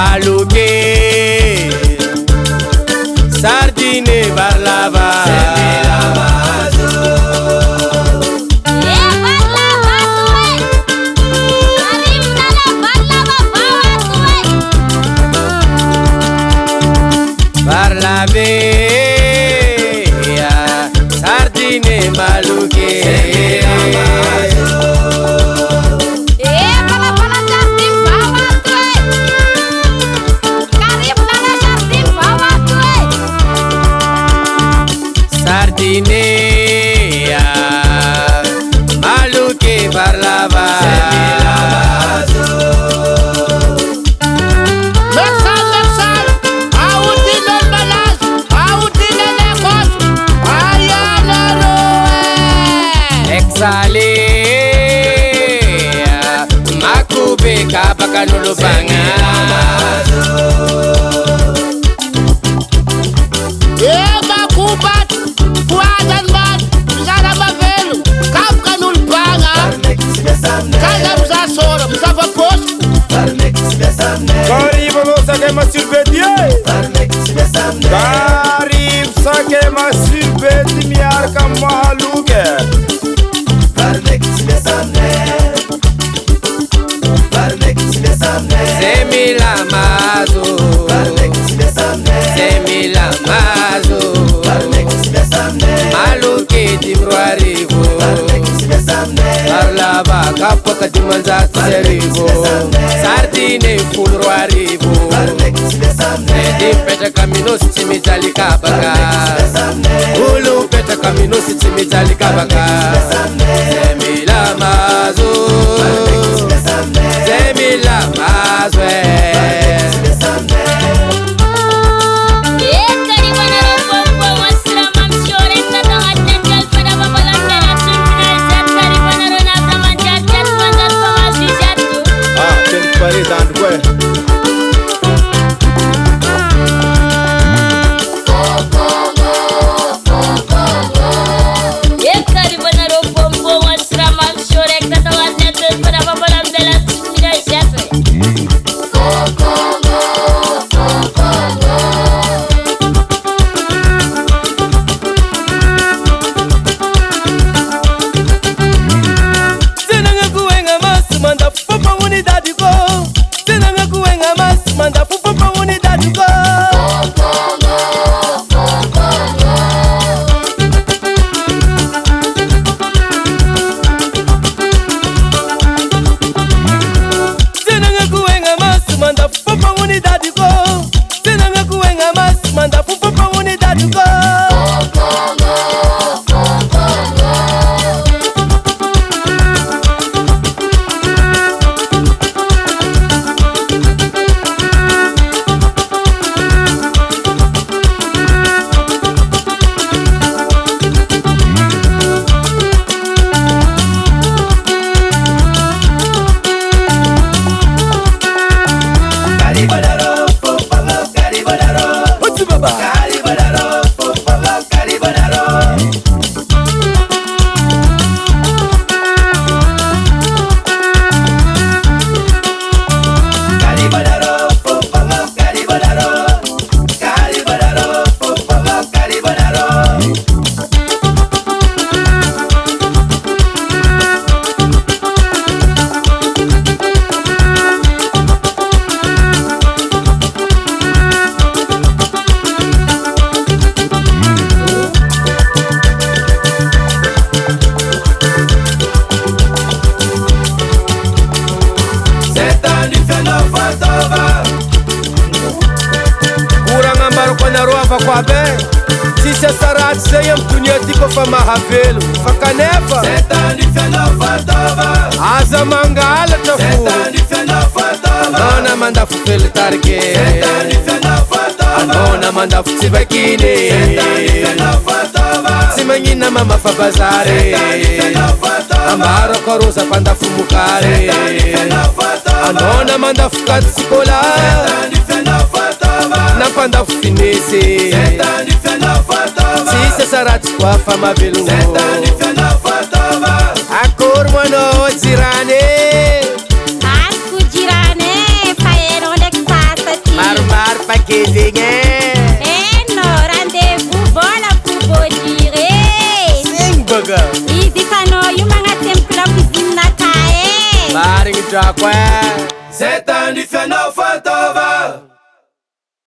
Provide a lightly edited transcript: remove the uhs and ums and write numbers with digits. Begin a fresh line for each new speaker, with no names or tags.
maluke sardine barlava Barlavea sardine maluke Sardinea maluke barlava Exalea makube kabakanulubanga
Arrive ça que m'a surpédié. Arrive ça que m'a surpédié miar comme maluke.
Semila mazo Semila mazo maluke dimroarivo Barlava kapaka dimanzat serivo Sardine fulroarivo Edi peta kaminos timijali kabaka Ulu peta kaminos timijali kabaka Semila mazo Semila mazo Kwa be si se sarat se yam dunia diko fa mahavelu fakanefa
Setani fena fatova
aza mangala tafu
Setani fena fatova
nona manda fu fel tarke
Setani fena fatova
nona manda fu sivakine
Setani fena fatova
simanyina mama fa bazare
Setani fena fatova
ambaro koruza panda fu mukare
Setani fena fatova
nona manda fu katsikola
Setani fena fatova
napanda fu finese
Setani fena fatova
si se sarat kwa fa mavelu
Setani fena fatova
akor mano zirane
Aku jirane, paero lek fasta
Manga
Izy tanao io magnatempo la cuisine nakae
marigny drako e. Zay tany fianao fataova